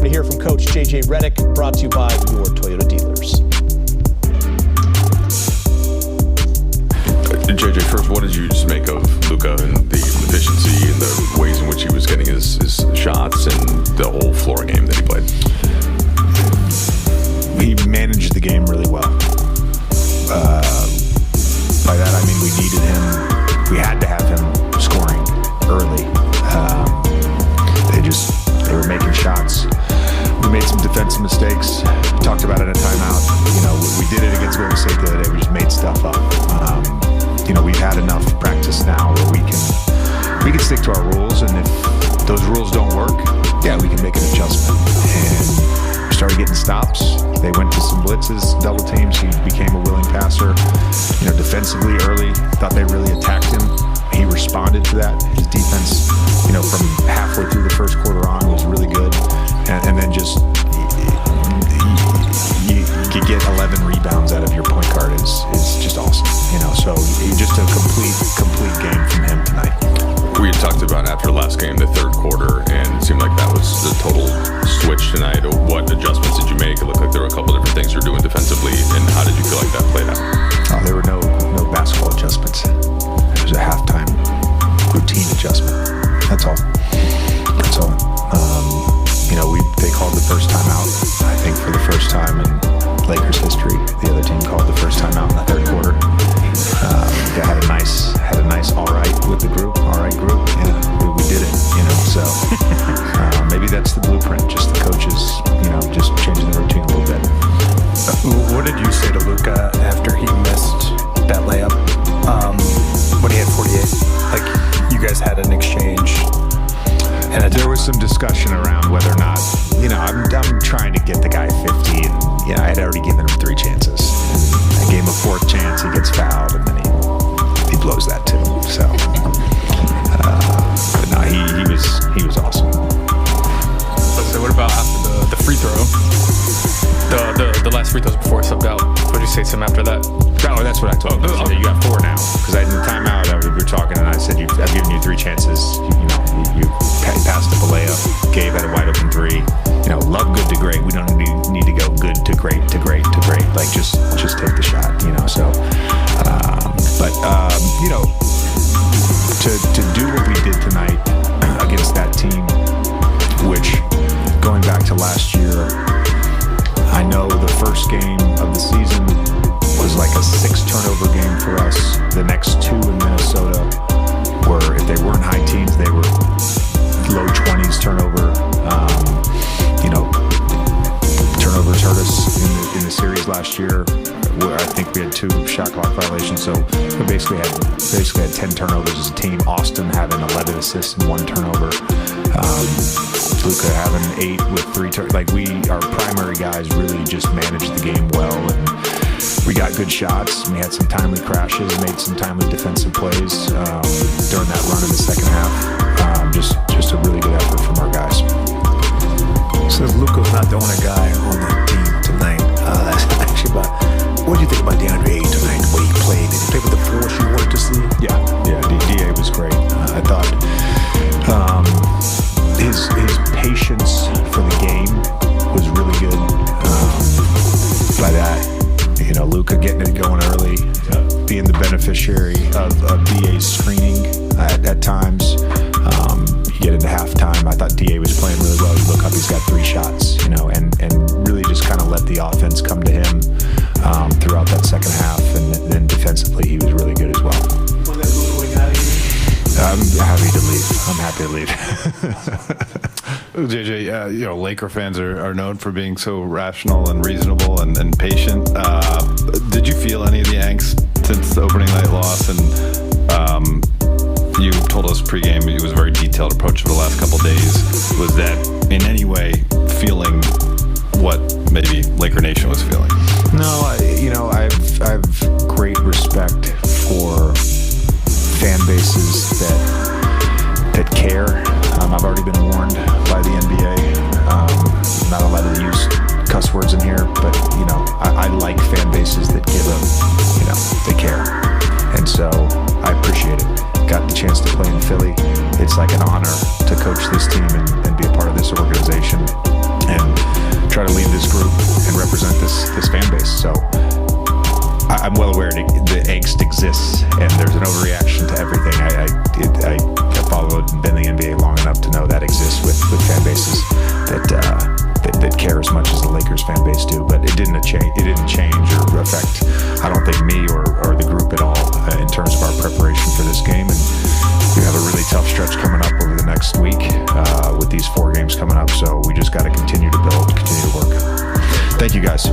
to hear from Coach JJ Redick, brought to you by your Toyota dealers. JJ, first, what did you just make of Luka and the efficiency and the ways in which he was getting his shots and the whole floor game that he played? He managed the game really well. By that, I mean we needed him. We had to have him scoring early. They were making shots. We made some defensive mistakes. We talked about it in a timeout. We did it against Golden State the other day. We just made stuff up. We've had enough practice now where we can stick to our rules, and if those rules don't work, yeah, we can make an adjustment. And we started getting stops. They went to some blitzes, double teams. He became a willing passer. Defensively early, thought they really attacked him. He responded to that. His defense, from halfway through the first quarter on was really good. And then just you could get 11 rebounds out of your point guard is just awesome. So just a complete game from him tonight. We had talked about after the last game, the third quarter, and it seemed like that was the total switch tonight. What adjustments did you make? It looked like there were a couple different things you were doing defensively, and how did you feel like that played out? There were no basketball adjustments. It was a halftime routine adjustment. That's all. They called the first time out, I think, for the first time in Lakers history. The other team called the first time out in the third quarter. They had a nice all right with the group. All right group. Yeah, we did it. So maybe that's the blueprint. Just the coaches, just changing the routine a little bit. What did you say to Luka after he missed that layup? When he had 48, like you guys had an exchange. And there was some discussion around whether or not, I'm trying to get the guy 50, and I had already given him 3 chances. I gave him a 4th chance, he gets fouled, and then he blows that too. So, but no, he was awesome. So what about after the free throw? The last free throws before I subbed out. What did you say to him after that? Oh, that's what I told him. You got 4 now. Because in the timeout, we were talking, and I said, I've given you 3 chances. You passed up a layup. Gabe had a wide open 3. Love good to great. We don't need to go good to great to great to great. Like just take the shot. So, to do what we did tonight against that team, which going back to last year, I know the first game of the season was like a 6-turnover game for us. The next 2 in Minnesota were, if they weren't high teens, they were low 20s turnover. Turnovers hurt us in the series last year, where I think we had 2 shot clock violations. So we basically had 10 turnovers as a team. Austin having 11 assists and 1 turnover. Luka having 8 with 3 our primary guys really just managed the game well, and we got good shots. We had some timely crashes, made some timely defensive plays during that run in the second half. Just a really good effort from our guys. Since Luka's not the only guy on the team tonight, actually, what do you think about DeAndre Ayton tonight? The way he played? Did he play with the force you wanted to see? Yeah, DA was great. I thought his patience for the game was really good. By that, Luka getting it going early, being the beneficiary of DA's screening at times. You get into halftime, I thought DA was playing really well. You look up, he's got 3 shots, and really just kind of let the offense come to him throughout that second half. And then defensively, he was really good as well. I'm happy to leave. JJ, Laker fans are known for being so rational and reasonable and patient. Did you feel any of the angst since the opening night loss? And you told us pregame it was a very detailed approach for the last couple of days. Was that in any way feeling what maybe Laker Nation was feeling? No, I've great respect for fan bases that care. I've already been warned by the NBA. Not allowed to use cuss words in here, but I like fan bases that give them, they care, and so I appreciate it. Got the chance to play in Philly. It's like an honor to coach this team and be a part of this organization. And try to lead this group and represent this fan base. So I'm well aware the angst exists, and there's an overreaction to everything. I followed and been in the NBA long enough to know that exists with fan bases that care as much as the Lakers fan base do. But it didn't change or affect, I don't think, me or the group at all in terms of our preparation for this game. And we have a really tough stretch coming up over the next week with these 4 games coming up. So we just got to continue to build, continue to work. Thank you, guys.